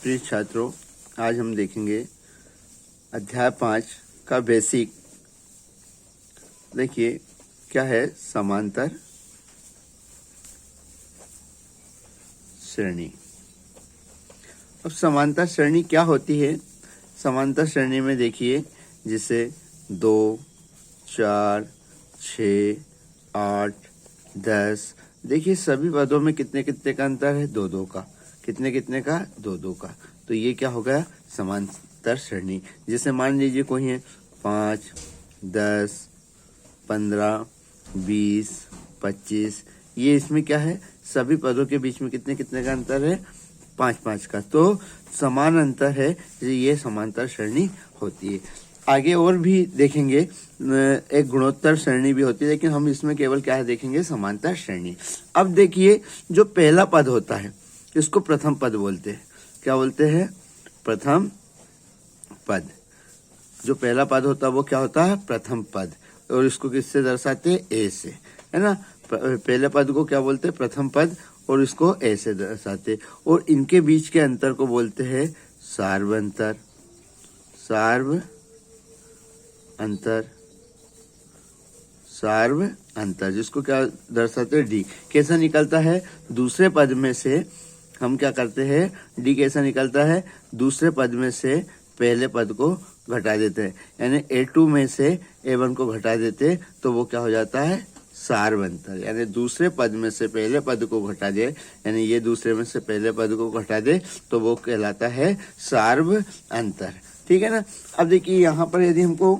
प्रिय छात्रों, आज हम देखेंगे अध्याय 5 का बेसिक। देखिए क्या है समांतर श्रेणी। अब समांतर श्रेणी क्या होती है? समांतर श्रेणी में देखिए जिसे 2, 4, 6, 8, 10, देखिए सभी पदों में कितने कितने का अंतर है? 2-2 का। कितने कितने का? 2-2 का। तो ये क्या हो गया? समांतर श्रेणी। जिसे मान लीजिए कोई है 5, 10, 15, 20, 25, ये इसमें क्या है? सभी पदों के बीच में कितने कितने का अंतर है? 5-5 का। तो समान अंतर है, ये समांतर श्रेणी होती है। आगे और भी देखेंगे, एक गुणोत्तर श्रेणी भी होती है, लेकिन हम इसमें केवल क्या है देखेंगे? समांतर श्रेणी। अब देखिए जो पहला पद होता है इसको प्रथम पद बोलते हैं। क्या बोलते हैं? प्रथम पद। जो पहला पद होता है वो क्या होता है? प्रथम पद। और इसको किससे दर्शाते हैं? ए से, है ना। पहले पद को क्या बोलते हैं? प्रथम पद। और इसको ए से दर्शाते। और इनके बीच के अंतर को बोलते हैं सार्व अंतर। सार्व अंतर, सार्व अंतर, जिसको क्या दर्शाते हैं? डी। कैसा निकलता है? दूसरे पद में से हम क्या करते हैं? डी कैसा निकलता है? दूसरे पद में से पहले पद को घटा देते हैं, यानी A2 में से A1 को घटा देते हैं, तो वो क्या हो जाता है? सार्व अंतर। यानी दूसरे पद में से पहले पद को घटा दे, यानी ये दूसरे में से पहले पद को घटा दे, तो वो कहलाता है सार्व अंतर। ठीक है ना। अब देखिए यहाँ पर यदि हमको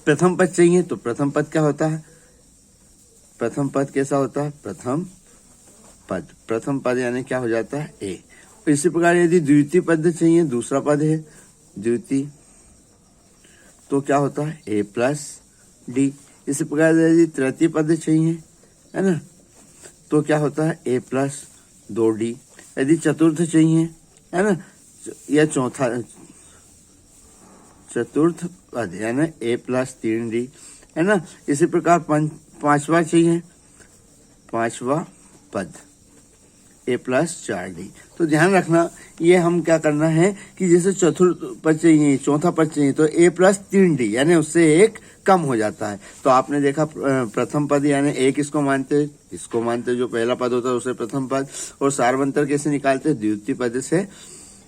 प्रथम पद चाहिए तो प्रथम पद क्या होता है? प्रथम पद कैसा होता है? प्रथम पद। प्रथम पद यानी क्या हो जाता है? ए। इसी प्रकार यदि द्वितीय पद चाहिए, दूसरा पद है द्वितीय, तो क्या होता है? ए प्लस डी। इसी प्रकार यदि तृतीय पद चाहिए, है ना, तो क्या होता है? ए प्लस 2D। यदि चतुर्थ चाहिए, है ना, या चतुर्थ पद यानी ए प्लस 3D, है ना। इसी प्रकार पांचवा चाहिए, पांचवा पद ए प्लस 4D। तो ध्यान रखना, ये हम क्या करना है कि जैसे चतुर्थ पद चाहिए, चौथा पद चाहिए, तो ए प्लस 3D यानी उससे एक कम हो जाता है। तो आपने देखा प्रथम पद यानी एक किसको मानते? इसको मानते, जो पहला पद होता है उसे प्रथम पद। और सार्वंतर कैसे निकालते? द्वितीय पद से,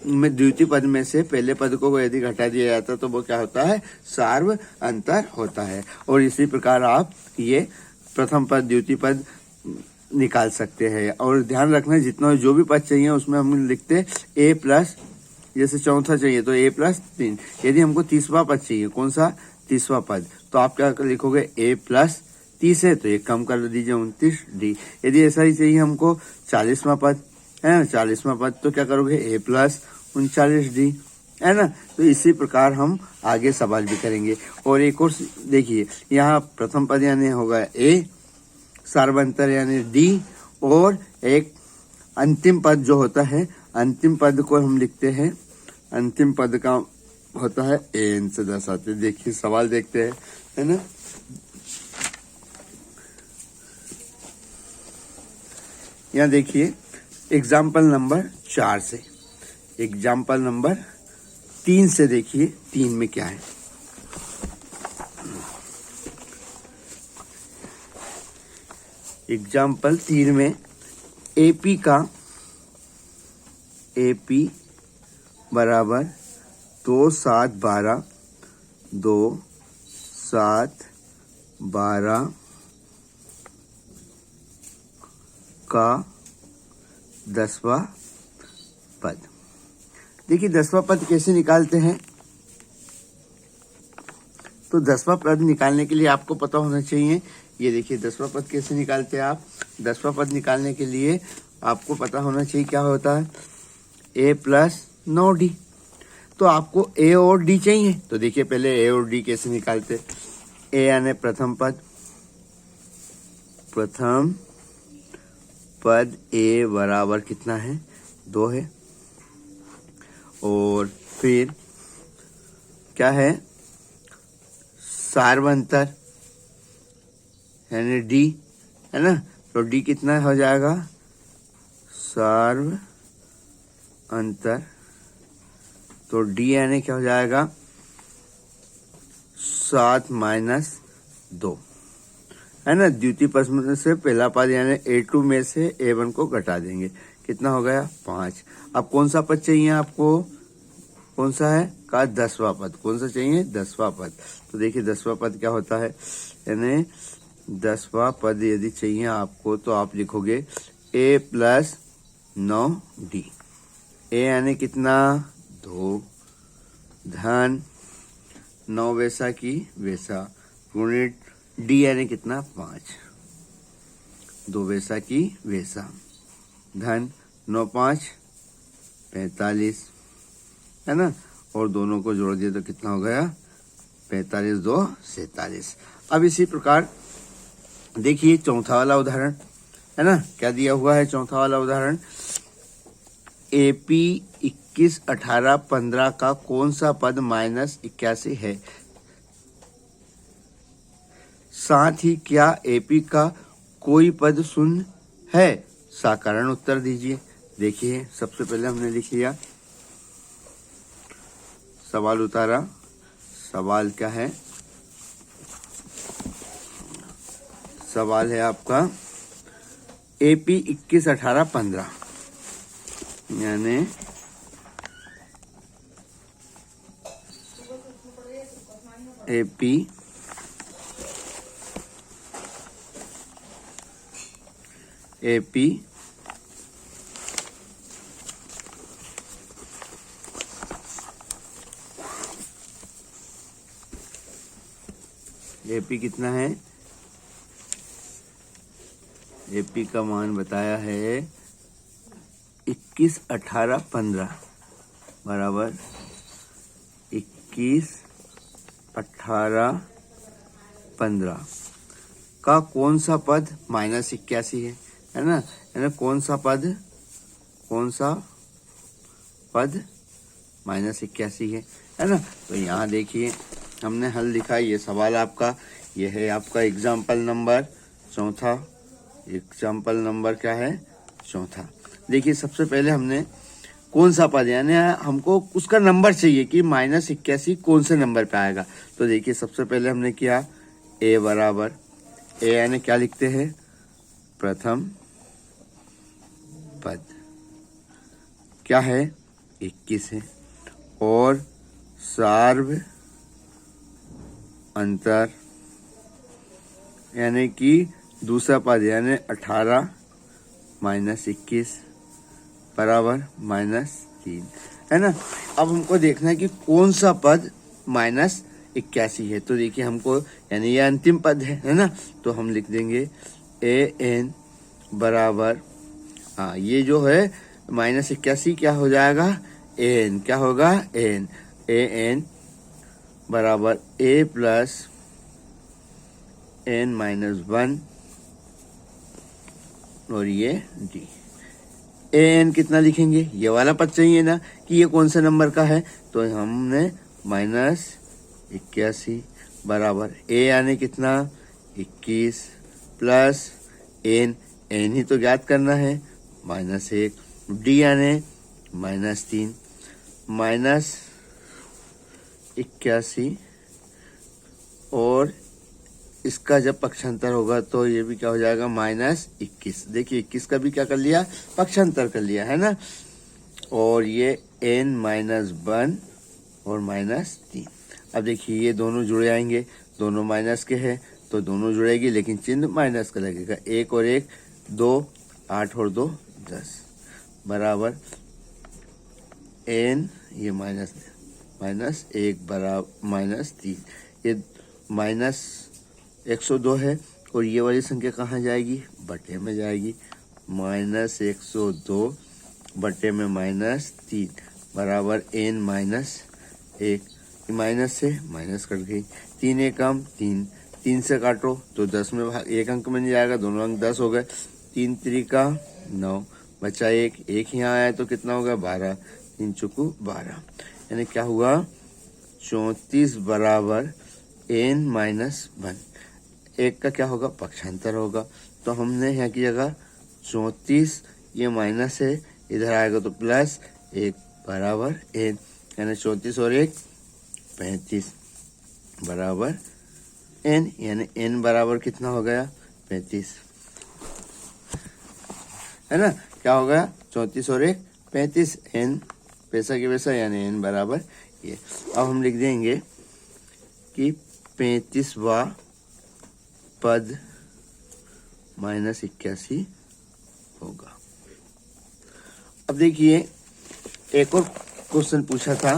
द्वितीय पद में से पहले पद को यदि घटा दिया जाता तो वो क्या होता है? सार्व अंतर होता है। और इसी प्रकार आप ये प्रथम पद द्वितीय पद निकाल सकते हैं। और ध्यान रखना, जितना जो भी पद चाहिए उसमें हम लिखते ए प्लस, जैसे चौथा चाहिए तो ए प्लस 3। यदि हमको तीसवा पद चाहिए, कौन सा? तीसवा पद, तो आप क्या लिखोगे? ए प्लस 30 है तो एक कम कर दीजिए 29D। यदि ऐसा ही चाहिए हमको 40वां पद, है ना, 40वां पद, तो क्या करोगे? ए प्लस 39D, है ना। तो इसी प्रकार हम आगे सवाल भी करेंगे। और एक और देखिए, यहाँ प्रथम पद यानी होगा ए, सार्वंतर यानी डी, और एक अंतिम पद जो होता है, अंतिम पद को हम लिखते हैं, अंतिम पद का होता है एन से दर्शाते। देखिए सवाल देखते हैं, है ना। यहाँ देखिए एग्जाम्पल नंबर 4 से, एग्जाम्पल नंबर 3 से देखिए 3 में क्या है। एग्जाम्पल 3 में AP का, AP बराबर 2, 7, 12, 2, 7, 12 का 10वां पद। देखिए 10वां पद कैसे निकालते हैं? तो 10वां पद निकालने के लिए आपको पता होना चाहिए, ये देखिए 10वां पद कैसे निकालते हैं आप? 10वां पद निकालने के लिए आपको पता होना चाहिए क्या होता है? ए प्लस 9D। तो आपको ए और डी चाहिए, तो देखिए पहले ए और डी कैसे निकालते? ए यानी प्रथम पद, प्रथम पद ए बराबर कितना है? 2 है। और फिर क्या है? सार्वंतर यानी डी, है ना। तो डी कितना हो जाएगा? सार्व अंतर, तो डी यानी क्या हो जाएगा 7 माइनस 2, है ना। द्वितीय पद में से पहला पद यानी A2 में से A1 को घटा देंगे, कितना हो गया 5। अब कौन सा पद चाहिए आपको, कौन सा है का 10वां पद, कौन सा चाहिए 10वां पद। तो देखिए 10वां पद क्या होता है, यानी 10वां पद यदि चाहिए आपको तो आप लिखोगे A प्लस 9D। A यानी कितना 2 धन 9 वैसा की वैसा गुणित D यानी कितना 5, 2 वैसा की वैसा धन 9 5 45, है ना। और दोनों को जोड़ दिए तो कितना हो गया 45 2 47। अब इसी प्रकार देखिए चौथा वाला उदाहरण, है ना। क्या दिया हुआ है चौथा वाला उदाहरण, AP 21 18 15 का कौन सा पद माइनस 81 है, साथ ही क्या AP का कोई पद शून्य है, साधारण उत्तर दीजिए। देखिए सबसे पहले हमने लिख लिया, सवाल उतारा, सवाल क्या है, सवाल है आपका AP 21 18 15 यानी AP 'AP कितना है, AP का मान बताया है 21 18 15 बराबर 21 18 15 का कौन सा पद माइनस 81 है ना, है ना। कौन सा पद माइनस 81 है ना। तो यहाँ देखिए हमने हल लिखा, ये सवाल आपका, ये है आपका एग्जाम्पल नंबर चौथा, एग्जाम्पल नंबर क्या है चौथा। देखिए सबसे पहले हमने कौन सा पद यानी हमको उसका नंबर चाहिए कि माइनस 81 कौन से नंबर पे आएगा। तो देखिए सबसे पहले हमने किया A बराबर, A यानी क्या लिखते हैं प्रथम पद, क्या है 21 है, और सार्व अंतर यानी कि दूसरा पद यानी 18 माइनस 21 बराबर माइनस 3, है ना। अब हमको देखना है कि कौन सा पद माइनस 81 है। तो देखिए हमको यानी ये अंतिम पद है ना। तो हम लिख देंगे AN बराबर, हाँ ये जो है माइनस 81 क्या हो जाएगा AN, क्या होगा AN बराबर A प्लस N माइनस 1 और ये D। AN कितना लिखेंगे, ये वाला पद चाहिए ना कि ये कौन से नंबर का है, तो हमने माइनस 81 बराबर A यानी कितना 21 प्लस N ही तो ज्ञात करना है माइनस 1, D यानी माइनस 3, माइनस 81 और इसका जब पक्षांतर होगा तो ये भी क्या हो जाएगा माइनस 21। देखिए 21 का भी क्या कर लिया पक्षांतर कर लिया, है ना। और ये N माइनस 1 और माइनस 3। अब देखिए ये दोनों जुड़े आएंगे, दोनों माइनस के हैं तो दोनों जुड़ेगी, लेकिन चिन्ह माइनस का लगेगा। 1 और 1 2, 8 और 2 10 बराबर N, ये माइनस 1 बराबर माइनस 3, ये माइनस 102 है और ये वाली संख्या कहाँ जाएगी बटे में जाएगी, माइनस 102 बटे में माइनस 3 बराबर N माइनस 1, माइनस से माइनस कट गई, 3 एक कम 3 से काटो तो 10 में भाग, एक अंक में नहीं जाएगा, दोनों अंक 10 हो गए, 3 त्रिका 9 बचा 1 यहाँ आया तो कितना होगा 12, 3 चुकू 12, यानी क्या हुआ 34 बराबर N माइनस 1। एक का क्या होगा पक्षांतर होगा, तो हमने यहाँ की जगह 34, ये माइनस है, इधर आएगा तो प्लस, 1 बराबर n, यानी 34 और 1 35 बराबर n, यानी n बराबर कितना हो गया 35, है ना। क्या हो गया 34 और 1 35, n पैसा की वैसा, यानी n बराबर ये। अब हम लिख देंगे कि 35वां पद -81 होगा। अब देखिए एक और क्वेश्चन पूछा था,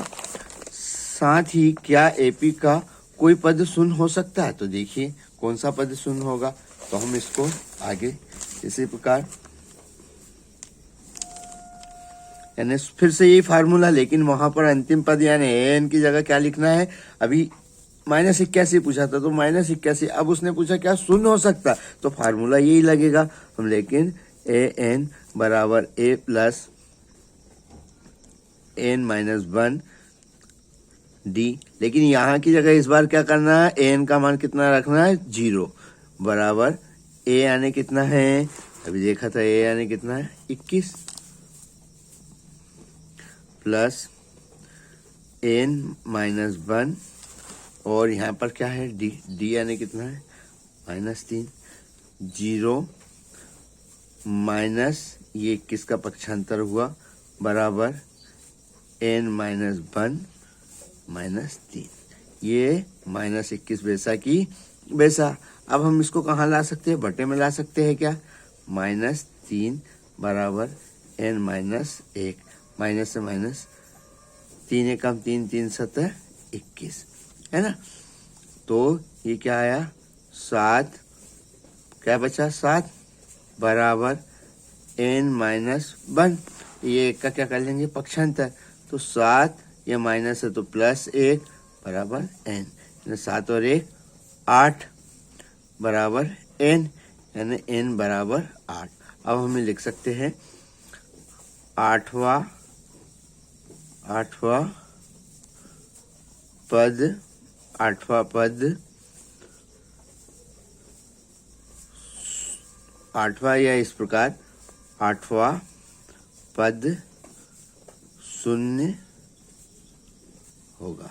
साथ ही क्या एपी का कोई पद शून्य हो सकता है। तो देखिए कौन सा पद शून्य होगा, तो हम इसको आगे इसी प्रकार, यानी फिर से यही फार्मूला, लेकिन वहां पर अंतिम पद यानी एन की जगह क्या लिखना है। अभी -81 पूछा था, तो -81, अब उसने पूछा क्या शून्य हो सकता, तो फार्मूला यही लगेगा हम, लेकिन ए एन बराबर ए प्लस n माइनस 1 डी, लेकिन यहाँ की जगह इस बार क्या करना है, एन का मान कितना रखना है 0 बराबर ए यानी कितना है, अभी देखा था ए यानी कितना है 21 प्लस n माइनस 1, और यहाँ पर क्या है डी, डी यानी कितना है -3, 0 माइनस ये 21 का पक्षांतर हुआ बराबर n माइनस 1 -3, ये -21 वैसा की वैसा। अब हम इसको कहाँ ला सकते हैं, बटे में ला सकते हैं क्या, -3 बराबर n माइनस 1, माइनस से माइनस 3 एकम 3, 3 7 21, है ना। तो ये क्या आया 7, क्या बचा 7 बराबर n माइनस 1, ये एक का क्या कर लेंगे पक्षांतर, तो 7 ये माइनस है तो +1 बराबर n, 7 और 1 8 बराबर n, यानी n बराबर 8। अब हमें लिख सकते हैं आठवां या इस प्रकार 8वां पद शून्य होगा।